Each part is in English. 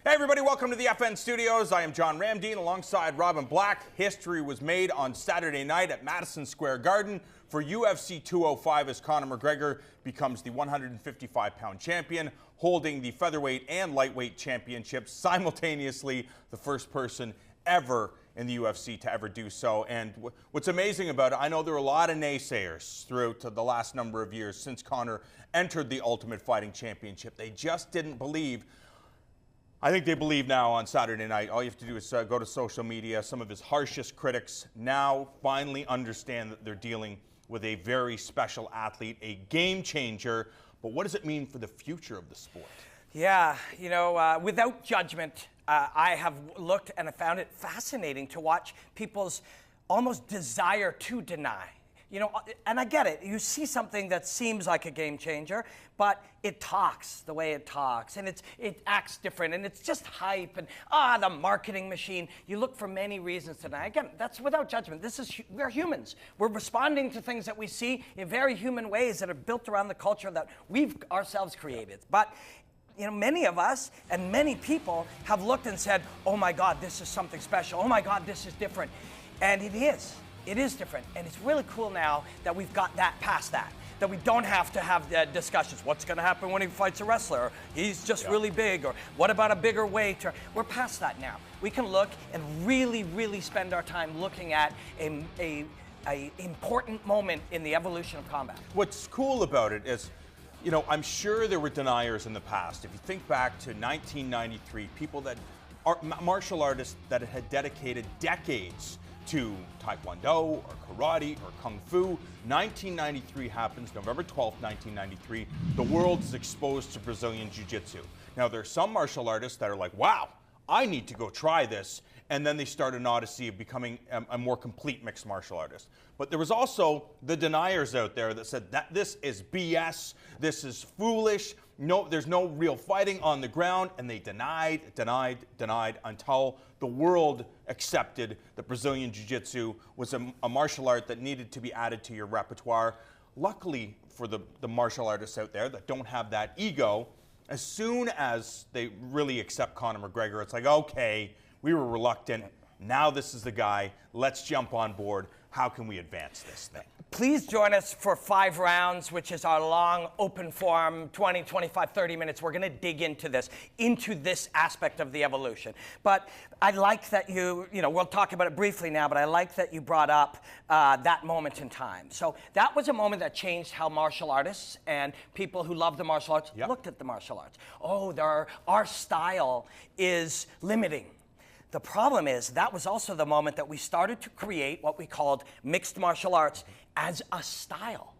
Hey everybody, welcome to the FN Studios. I am John Ramdeen alongside Robin Black. History was made on Saturday night at Madison Square Garden for UFC 205 as Conor McGregor becomes the 155-pound champion, holding the featherweight and lightweight championships simultaneously, the first person ever in the UFC to ever do so. And what's amazing about it, I know there are a lot of naysayers throughout the last number of years since Conor entered the Ultimate Fighting Championship. They just didn't believe. I think they believe now on Saturday night. All you have to do is go to social media. Some of his harshest critics now finally understand that they're dealing with a very special athlete, a game changer. But what does it mean for the future of the sport? Yeah, you know, without judgment, I have looked and I found it fascinating to watch people's almost desire to deny. You know, and I get it. You see something that seems like a game changer, but it talks the way it talks, and it acts different, and it's just hype, and the marketing machine. You look for many reasons to deny. Again, that's without judgment. We're humans. We're responding to things that we see in very human ways that are built around the culture that we've ourselves created. But you know, many of us and many people have looked and said, oh my God, this is something special. Oh my God, this is different. And it is. It is different, and it's really cool now that we've got that past that we don't have to have the discussions. What's going to happen when he fights a wrestler? He's just really big, or what about a bigger weight? Or we're past that now. We can look and really, really spend our time looking at a important moment in the evolution of combat. What's cool about it is, you know, I'm sure there were deniers in the past. If you think back to 1993, people that are martial artists that had dedicated decades to Taekwondo or karate or Kung Fu. 1993 happens, November 12th, 1993. The world is exposed to Brazilian Jiu-Jitsu. Now, there are some martial artists that are like, wow, I need to go try this. And then they start an odyssey of becoming a more complete mixed martial artist. But there was also the deniers out there that said that this is BS, this is foolish, no, there's no real fighting on the ground, and they denied until the world accepted that Brazilian Jiu-Jitsu was a martial art that needed to be added to your repertoire. Luckily for the martial artists out there that don't have that ego, as soon as they really accept Conor McGregor, it's like, okay, we were reluctant, now this is the guy, let's jump on board. How can we advance this thing? Please join us for 5 rounds, which is our long, open forum, 20, 25, 30 minutes. We're going to dig into this aspect of the evolution. But I like that you know, we'll talk about it briefly now, but I like that you brought up that moment in time. So that was a moment that changed how martial artists and people who love the martial arts looked at the martial arts. Oh, our style is limiting. The problem is that was also the moment that we started to create what we called mixed martial arts as a style.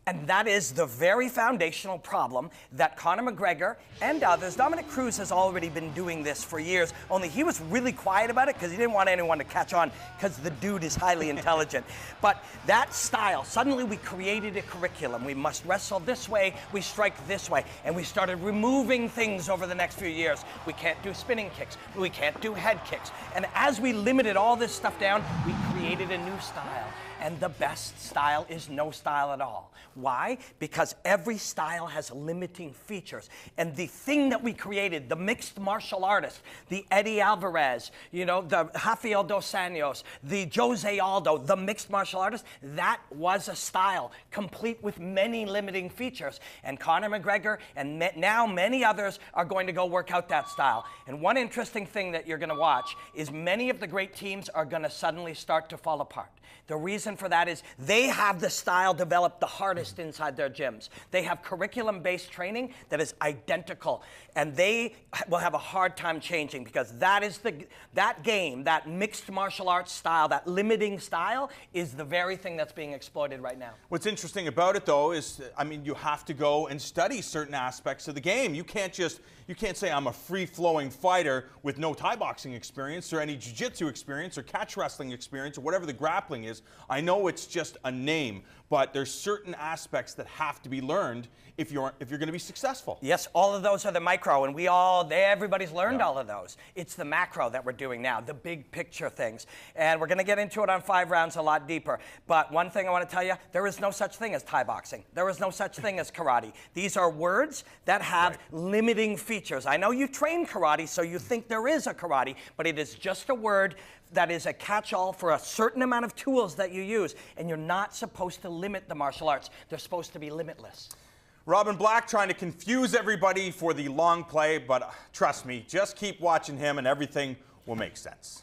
And that is the very foundational problem that Conor McGregor and others, Dominic Cruz has already been doing this for years, only he was really quiet about it because he didn't want anyone to catch on because the dude is highly intelligent. But that style, suddenly we created a curriculum. We must wrestle this way, we strike this way. And we started removing things over the next few years. We can't do spinning kicks, we can't do head kicks. And as we limited all this stuff down, we created a new style. And the best style is no style at all. Why? Because every style has limiting features. And the thing that we created, the mixed martial artist, the Eddie Alvarez, you know, the Rafael dos Anjos, the Jose Aldo, the mixed martial artist, that was a style complete with many limiting features. And Conor McGregor and now many others are going to go work out that style. And one interesting thing that you're going to watch is many of the great teams are going to suddenly start to fall apart. The reason for that is they have the style developed the hardest inside their gyms. They have curriculum-based training that is identical, and they will have a hard time changing because that is that game, that mixed martial arts style, that limiting style is the very thing that's being exploited right now. What's interesting about it, though, is, I mean, you have to go and study certain aspects of the game. You can't say I'm a free-flowing fighter with no Thai boxing experience or any jiu-jitsu experience or catch wrestling experience or whatever the grappling is. I know it's just a name, but there's certain aspects that have to be learned if you're going to be successful. Yes, all of those are the micro, and everybody's learned all of those. It's the macro that we're doing now, the big picture things. And we're going to get into it on 5 rounds a lot deeper. But one thing I want to tell you, there is no such thing as Thai boxing. There is no such thing as karate. These are words that have limiting features. I know you train karate, so you think there is a karate, but it is just a word that is a catch-all for a certain amount of tools that you use. And you're not supposed to limit the martial arts. They're supposed to be limitless. Robin Black trying to confuse everybody for the long play, but trust me, just keep watching him and everything will make sense.